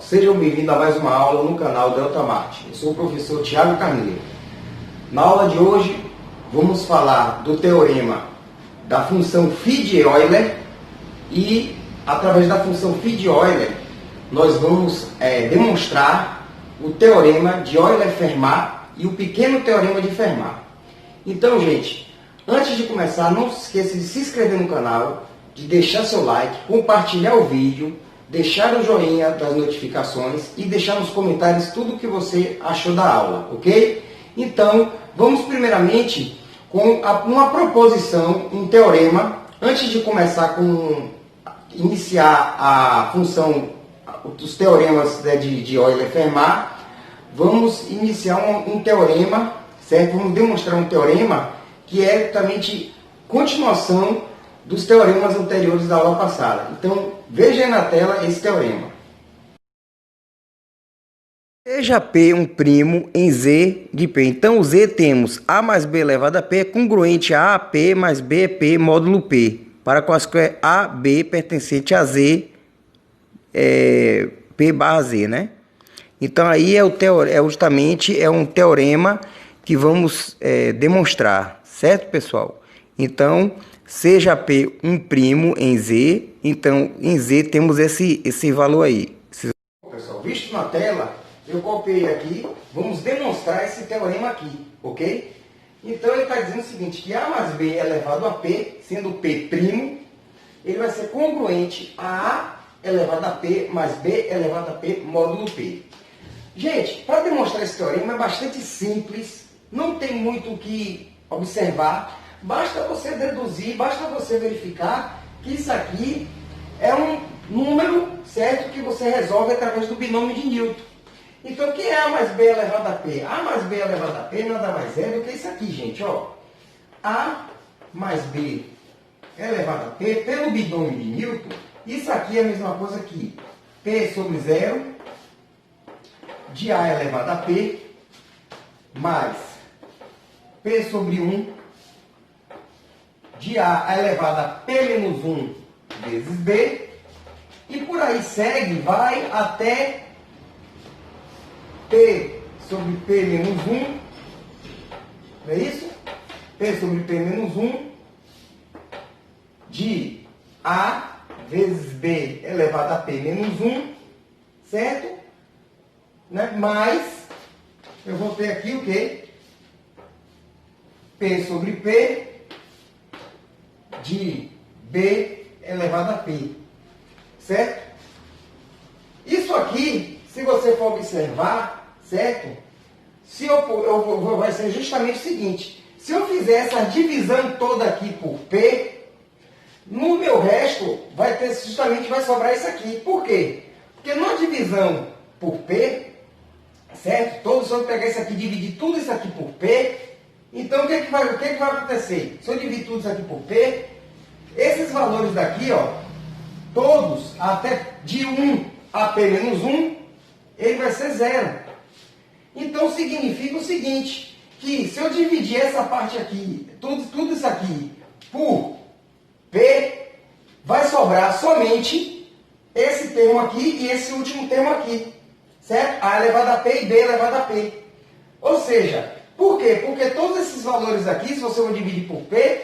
sejam bem-vindos a mais uma aula no canal Delta Marte. Eu sou o professor Thiago Carneiro. Na aula de hoje, vamos falar do teorema da função φ de Euler e, através da função φ de Euler, nós vamos demonstrar o teorema de Euler-Fermat e o pequeno teorema de Fermat. Então, gente, antes de começar, não se esqueça de se inscrever no canal, de deixar seu like, compartilhar o vídeo, deixar o joinha das notificações e deixar nos comentários tudo o que você achou da aula, ok? Então, vamos primeiramente com uma proposição, um teorema. Antes de começar iniciar a função, os teoremas de Euler-Fermat, vamos iniciar um teorema, certo? Vamos demonstrar um teorema que é justamente continuação dos teoremas anteriores da aula passada. Então, veja aí na tela esse teorema. Seja P um primo em Z de P. Então, o Z temos A mais B elevado a P é congruente a AP mais B é P módulo P, para quaisquer A, B pertencente a Z, P barra Z, né? Então, aí justamente um teorema que vamos demonstrar, certo, pessoal? Então, seja P um primo em Z, então em Z temos esse valor aí. Pessoal, visto na tela, eu copiei aqui, vamos demonstrar esse teorema aqui, ok? Então ele está dizendo o seguinte, que A mais B elevado a P, sendo P primo, ele vai ser congruente a A elevado a P mais B elevado a P módulo P. Gente, para demonstrar esse teorema é bastante simples, não tem muito o que observar. Basta você deduzir, basta você verificar que isso aqui é um número, certo, que você resolve através do binômio de Newton. Então, o que é A mais B elevado a P? A mais B elevado a P nada mais é do que isso aqui, gente. Ó. A mais B elevado a P, pelo binômio de Newton, isso aqui é a mesma coisa que P sobre 0 de A elevado a P mais P sobre 1 de A elevado a P menos 1 vezes B, e por aí segue, vai até P sobre P menos 1, não é isso? P sobre P menos 1 de A vezes B elevado a P menos 1, certo? Né? Mais, eu vou ter aqui o quê? P sobre P de B elevado a P, certo? Isso aqui, se você for observar, certo? Vai ser justamente o seguinte, se eu fizer essa divisão toda aqui por P, no meu resto vai sobrar isso aqui. Por quê? Porque na divisão por P, certo? Se eu pegar isso aqui e dividir tudo isso aqui por P, então, o que vai acontecer? Se eu dividir tudo isso aqui por P, esses valores daqui, ó, todos, até de 1 a P menos 1, ele vai ser 0. Então, significa o seguinte, que se eu dividir essa parte aqui, tudo isso aqui, por P, vai sobrar somente esse termo aqui e esse último termo aqui, certo? A elevado a P e B elevado a P. Ou seja, por quê? Porque todos esses valores aqui, se você for dividir por P,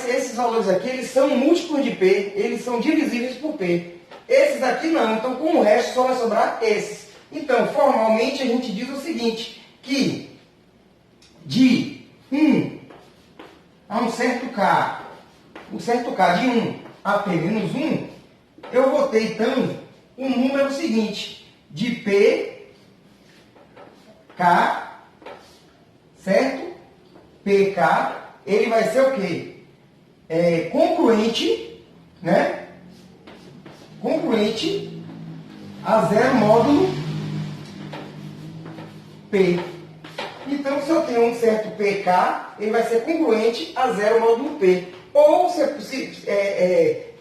esses valores aqui, eles são múltiplos de P, eles são divisíveis por P. Esses aqui não, então com o resto só vai sobrar esses. Então, formalmente, a gente diz o seguinte, que de 1 a um certo K de 1 a P menos 1, eu vou ter, então, um número seguinte, de P, K, certo? PK, ele vai ser o quê? Congruente, né? Congruente a 0 módulo P. Então, se eu tenho um certo PK, ele vai ser congruente a 0 módulo P. Ou,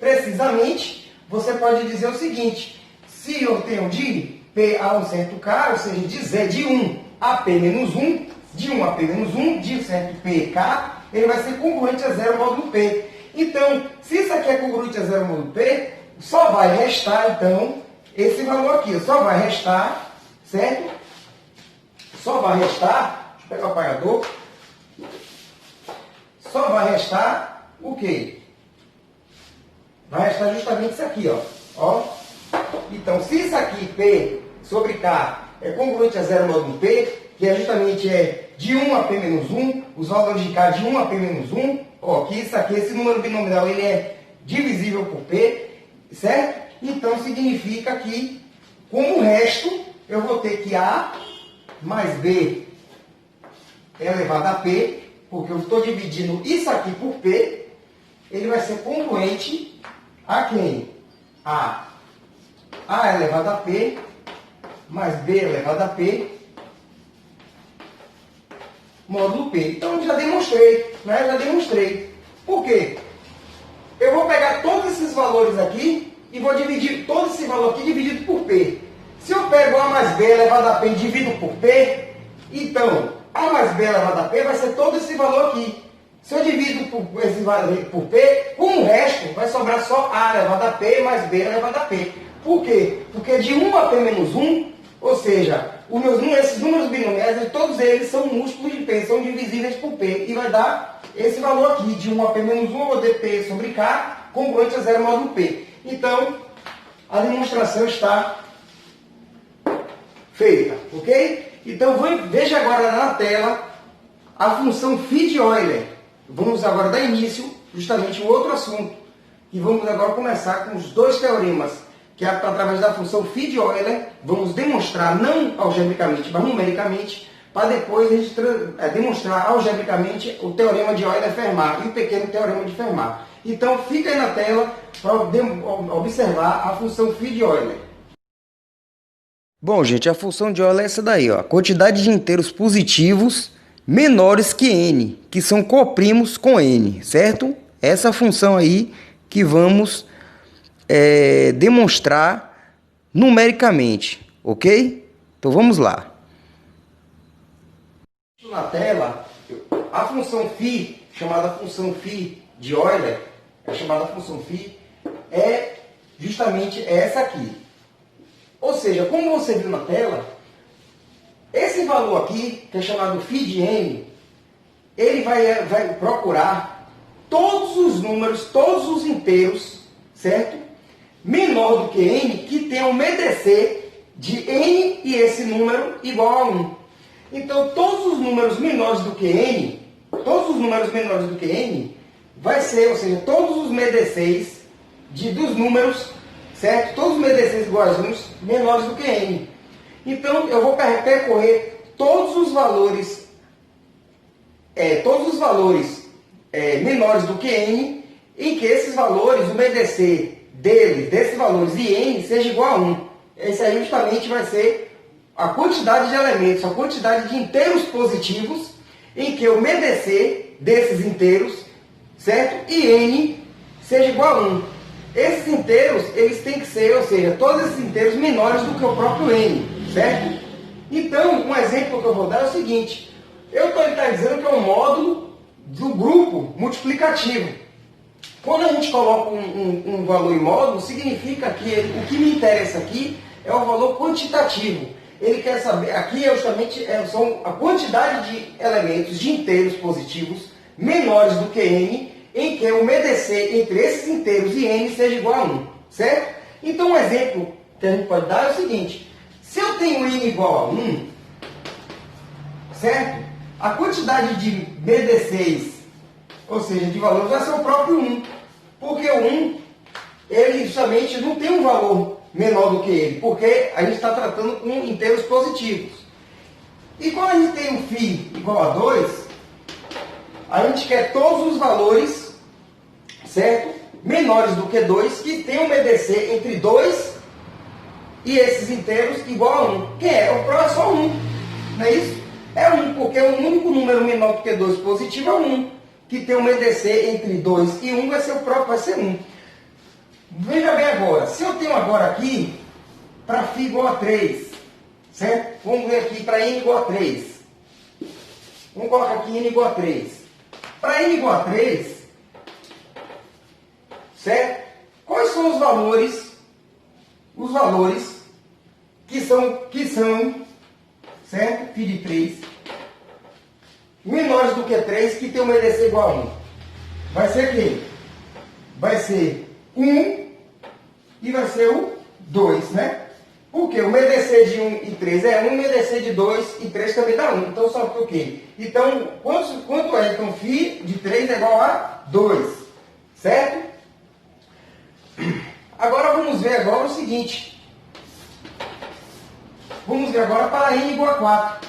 precisamente, você pode dizer o seguinte, se eu tenho de P a um certo K, ou seja, de 1 a P menos 1, de 1 a P menos 1, de certo PK, ele vai ser congruente a 0 módulo P. Então, se isso aqui é congruente a 0 módulo P, só vai restar, então, esse valor aqui. Só vai restar, certo? Só vai restar, deixa eu pegar o apagador. Só vai restar o quê? Vai restar justamente isso aqui, ó. Então, se isso aqui, P sobre K, é congruente a 0 módulo P, que justamente de 1 a P menos 1, os valores de K de 1 a P menos 1, ó, que isso aqui, esse número binomial, ele é divisível por P, certo? Então, significa que, como resto, eu vou ter que A mais B elevado a P, porque eu estou dividindo isso aqui por P, ele vai ser congruente a quem? A elevado a P mais B elevado a P módulo P. Então, já demonstrei, né? Já demonstrei. Por quê? Eu vou pegar todos esses valores aqui e vou dividir todo esse valor aqui dividido por P. Se eu pego A mais B elevado a P e divido por P, então, A mais B elevado a P vai ser todo esse valor aqui. Se eu divido por esse valor por P, com o resto vai sobrar só A elevado a P mais B elevado a P. Por quê? Porque de 1 a P menos 1, ou seja, esses números binomiais, todos eles são múltiplos de P, são divisíveis por P. E vai dar esse valor aqui, de 1 a P menos 1, eu vou ter P sobre K, congruente a 0 módulo P. Então, a demonstração está feita, ok? Então, veja agora na tela a função phi de Euler. Vamos agora dar início justamente a um outro assunto. E vamos agora começar com os dois teoremas, que é através da função phi de Euler, vamos demonstrar, não algebricamente, mas numericamente, para depois a gente demonstrar algebricamente o teorema de Euler-Fermat e o pequeno teorema de Fermat. Então, fica aí na tela para observar a função phi de Euler. Bom, gente, a função de Euler é essa daí, ó, a quantidade de inteiros positivos menores que n, que são coprimos com n, certo? Essa função aí que vamos demonstrar numericamente, ok? Então vamos lá. Na tela, a função φ, chamada função φ de Euler, é justamente essa aqui. Ou seja, como você viu na tela, esse valor aqui, que é chamado φ de n, ele vai procurar todos os números, todos os inteiros, certo? Menor do que n, que tem um MDC de n e esse número igual a 1. Então, todos os números menores do que n, vai ser, ou seja, todos os MDCs dos números, certo? Todos os MDCs iguaizinhos menores do que n. Então, eu vou percorrer todos os valores menores do que n, em que esses valores, o MDC desses valores e n seja igual a 1. Esse aí justamente vai ser a quantidade de elementos, a quantidade de inteiros positivos, em que o MDC desses inteiros, certo? E n seja igual a 1. Esses inteiros, eles têm que ser, ou seja, todos esses inteiros menores do que o próprio n, certo? Então, um exemplo que eu vou dar é o seguinte. Eu estou dizendo que é um módulo do grupo multiplicativo. Quando a gente coloca um valor em módulo, significa que o que me interessa aqui é o valor quantitativo. Ele quer saber, aqui justamente são a quantidade de elementos de inteiros positivos menores do que n, em que o MDC entre esses inteiros e n seja igual a 1, certo? Então, um exemplo que a gente pode dar é o seguinte. Se eu tenho n igual a 1, certo? A quantidade de MDCs, ou seja, de valores, vai ser o próprio 1. Porque o 1, ele justamente não tem um valor menor do que ele, porque a gente está tratando com inteiros positivos. E quando a gente tem um φ igual a 2, a gente quer todos os valores, certo? Menores do que 2, que tem um MDC entre 2 e esses inteiros igual a 1. Que é? O próprio é só 1, não é isso? É 1, porque o único número menor do que 2 positivo é 1. Que tem um MDC entre 2 e 1, vai ser 1. Veja bem agora, se eu tenho agora aqui, para φ igual a 3, certo? Vamos ver aqui para n igual a 3. Vamos colocar aqui n igual a 3. Para n igual a 3, certo? Quais são os valores os valores que são, certo? Φ de 3, menores do que 3, que tem um EDC igual a 1. Vai ser quem? Vai ser 1 e vai ser o 2, né? Porque o MEDC de 1 e 3 é 1, o MEDC de 2 e 3 também dá 1. Então, só que o quê? Então, quanto é? Então, φ de 3 é igual a 2, certo? Agora, vamos ver agora o seguinte. Vamos ver agora para n igual a 4.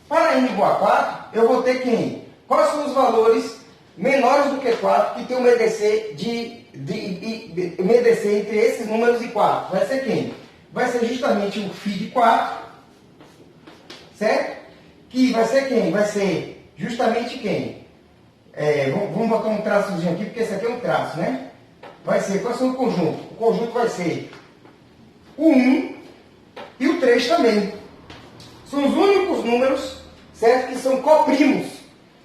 Para n igual a 4, eu vou ter quem? Quais são os valores menores do que 4 que tem o MEDC, MEDC entre esses números e 4? Vai ser quem? Vai ser justamente o φ de 4, certo? Que vai ser quem? Vai ser justamente quem? Vamos botar um traçozinho aqui, porque esse aqui é um traço, né? Vai ser, quais são o conjunto? O conjunto vai ser o 1 e o 3 também. São os únicos números, certo? Que são coprimos.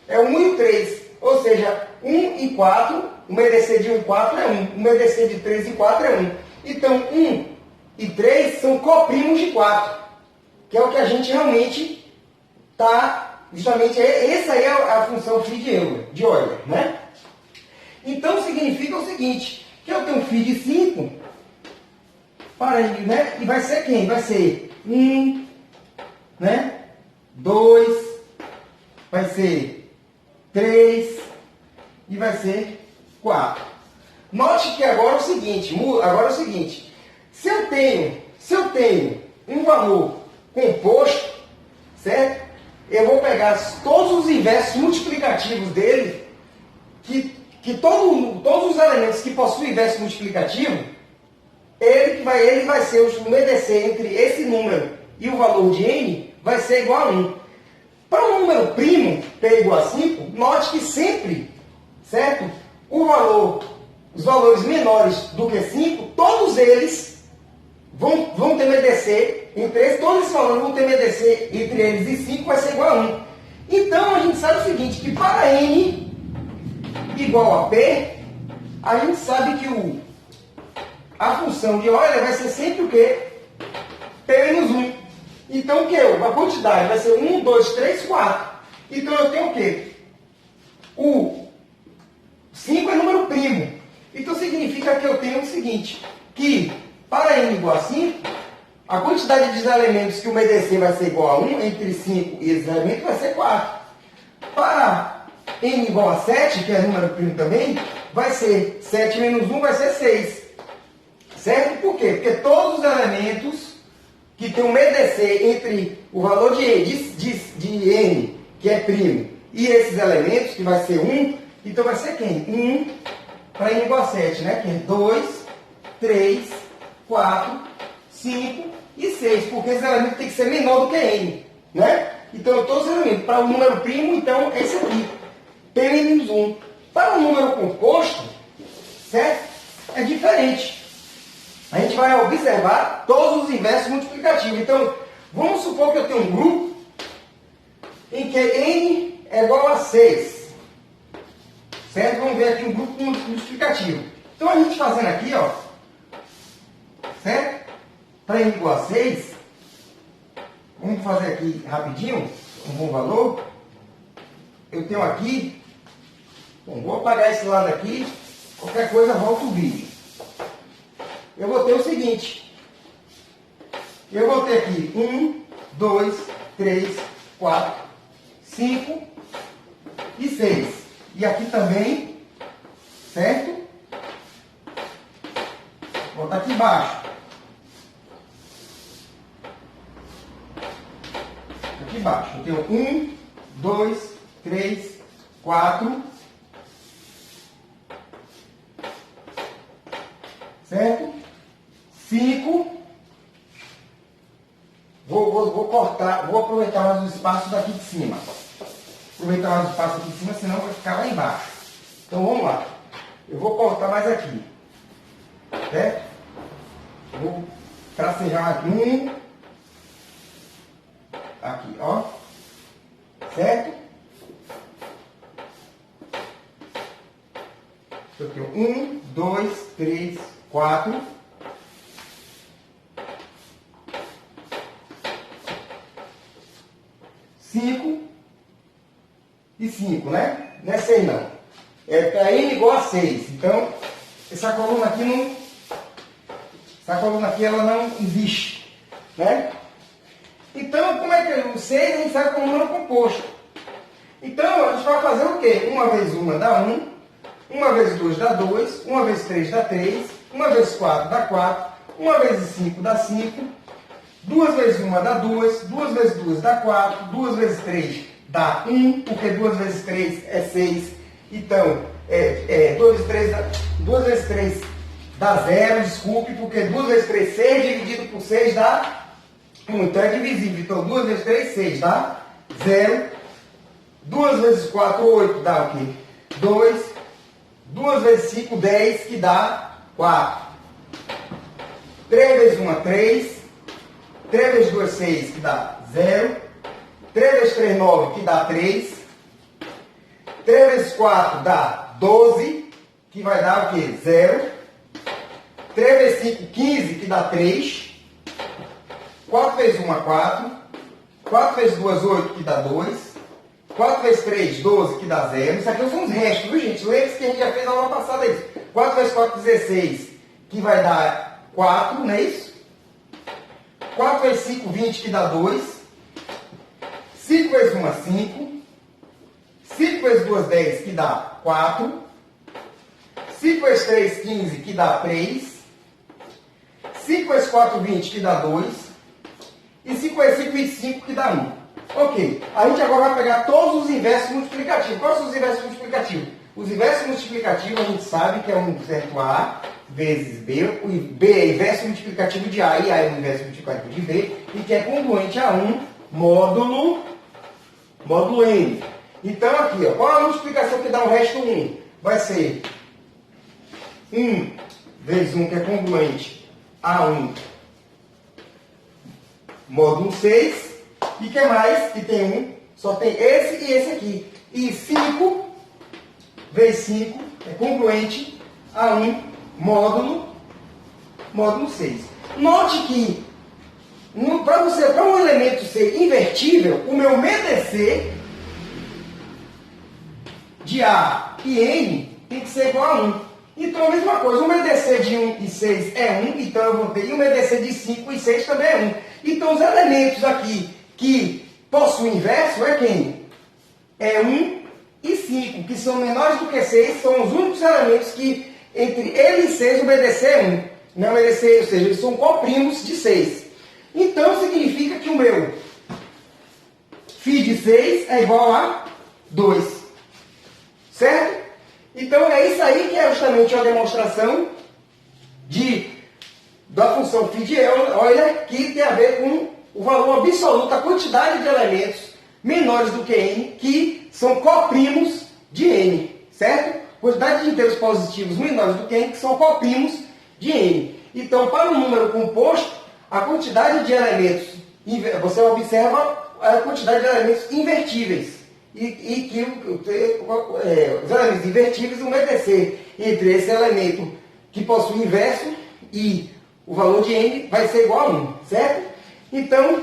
É o 1 e o 3. Ou seja, 1 e 4, o MEDC de 1 e 4 é 1. O MEDC de 3 e 4 é 1. Então, 1 e 3 são coprimos de 4. Que é o que a gente realmente está... Justamente, essa aí é a função φ de Euler, né? Então, significa o seguinte, que eu tenho um φ de 5, para ele, né? E vai ser quem? Vai ser 1, né? 2, vai ser 3 e vai ser 4. Note que agora é o seguinte, se eu tenho um valor composto, certo? Eu vou pegar todos os inversos multiplicativos dele, que todos os elementos que possuem inverso multiplicativo, ele vai ser o MEDC entre esse número e o valor de n vai ser igual a 1. Para um número primo, p igual a 5, note que sempre, certo? Os valores menores do que 5, todos eles vão ter MEDC entre eles, todos esses valores vão ter MEDC entre eles e 5 vai ser igual a 1. Então, a gente sabe o seguinte, que para n igual a p, a gente sabe que a função de Euler vai ser sempre o quê? P menos 1. Então, a quantidade vai ser 1, 2, 3, 4. Então, eu tenho o quê? O 5 é número primo. Então, significa que eu tenho o seguinte, que para n igual a 5, a quantidade de elementos que o MEDC vai ser igual a 1, entre 5 e esses elementos, vai ser 4. Para n igual a 7, que é número primo também, vai ser 7 menos 1, vai ser 6. Certo? Por quê? Porque todos os elementos que tem um MEDC entre o valor de n, que é primo, e esses elementos, que vai ser 1, então vai ser quem? 1 para n igual a 7, né? Que é 2, 3, 4, 5 e 6, porque esses elementos têm que ser menor do que n, né? Então, todos os elementos, para o número primo, então, é esse aqui, p menos 1. Para o número composto, certo? É diferente. A gente vai observar todos os inversos multiplicativos. Então, vamos supor que eu tenho um grupo em que n é igual a 6. Certo? Vamos ver aqui um grupo multiplicativo. Então, a gente fazendo aqui, ó, certo? Para n igual a 6, vamos fazer aqui rapidinho, um bom valor. Eu tenho aqui, bom, vou apagar esse lado aqui, qualquer coisa volta o vídeo. Eu vou ter o seguinte, eu vou ter aqui 1, 2, 3, 4, 5 e 6. E aqui também, certo? Vou botar aqui embaixo. Aqui embaixo. Eu tenho 1, 2, 3, 4. Certo? 5. Vou cortar, vou aproveitar mais os espaços daqui de cima. Aproveitar mais os espaços aqui de cima, senão vai ficar lá embaixo. Então vamos lá. Eu vou cortar mais aqui. Certo? Vou tracejar aqui 1. Aqui, ó. Certo? Eu tenho 1, 2, 3, 4. 5 e 5, né? Não é 6 não. É N igual a 6. Então, essa coluna aqui não... Essa coluna aqui ela não existe, né? Então, como é que o 6 a gente sabe como número composto? Então, a gente vai fazer o quê? 1 vezes 1 dá 1, 1 vezes 2 dá 2, 1 vezes 3 dá 3, 1 vezes 4 dá 4, 1 vezes 5 dá 5, 2 vezes 1 dá 2, 2 vezes 2 dá 4, 2 vezes 3 dá 1, porque 2 vezes 3 é 6. Então, 2 vezes 3 dá 0, desculpe, porque 2 vezes 3, 6 dividido por 6 dá 1. Então, é divisível. Então, 2 vezes 3, 6 dá 0. 2 vezes 4, 8 dá o quê? 2. 2 vezes 5, 10, que dá 4. 3 vezes 1, 3. 3 vezes 2, 6, que dá 0. 3 vezes 3, 9, que dá 3. 3 vezes 4 dá 12, que vai dar o quê? 0. 3 vezes 5, 15, que dá 3. 4 vezes 1, 4. 4 vezes 2, 8, que dá 2. 4 vezes 3, 12, que dá 0. Isso aqui são os restos, viu, gente? Lembre-se que a gente já fez na aula passada isso. 4 vezes 4, 16, que vai dar 4, não é isso? 4 vezes 5, 20, que dá 2. 5 vezes 1, 5. 5 vezes 2, 10, que dá 4. 5 vezes 3, 15, que dá 3. 5 vezes 4, 20, que dá 2. E 5 vezes 5, 25, que dá 1. Ok. A gente agora vai pegar todos os inversos multiplicativos. Quais são os inversos multiplicativos? Os inversos multiplicativos a gente sabe que é um certo A vezes B. O B é inverso multiplicativo de A e A é o inverso multiplicativo de B. E que é congruente a 1 módulo N. Então aqui, ó, qual a multiplicação que dá o resto 1? Vai ser 1 vezes 1, que é congruente a 1 módulo 6. E que mais? Que tem 1, só tem esse e esse aqui. E 5 vezes 5 é congruente a 1 módulo 6. Note que para um elemento ser invertível, o meu MDC de A e N tem que ser igual a 1. Então, a mesma coisa, o MDC de 1 e 6 é 1, então eu vou ter, e o MDC de 5 e 6 também é 1. Então, os elementos aqui que possuem inverso é quem? É 1 e 5, que são menores do que 6, são os únicos elementos que, entre ele e 6, o MDC é 1. Não é o MDC, ou seja, eles são coprimos de 6. Então, significa que o meu φ de 6 é igual a 2. Certo? Então, é isso aí que é justamente uma demonstração da função φ de Euler, que tem a ver com o valor absoluto, a quantidade de elementos menores do que n, que são coprimos de n, certo? Quantidade de inteiros positivos menores do que n, que são coprimos de n. Então, para um número composto, a quantidade de elementos, você observa a quantidade de elementos invertíveis. E que os elementos invertíveis, o MDC entre esse elemento que possui inverso e o valor de n vai ser igual a 1, certo? Então,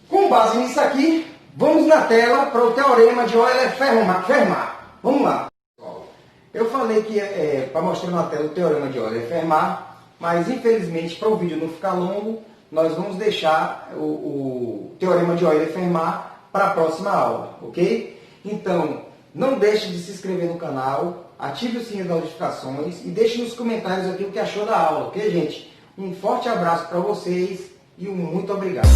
com base nisso aqui, vamos na tela para o teorema de Euler-Fermat. Vamos lá. Eu falei que para mostrar na tela o teorema de Euler-Fermat, mas infelizmente para o vídeo não ficar longo, nós vamos deixar o teorema de Euler-Fermat para a próxima aula, ok? Então, não deixe de se inscrever no canal, ative o sininho das notificações e deixe nos comentários aqui o que achou da aula, ok, gente? Um forte abraço para vocês e um muito obrigado.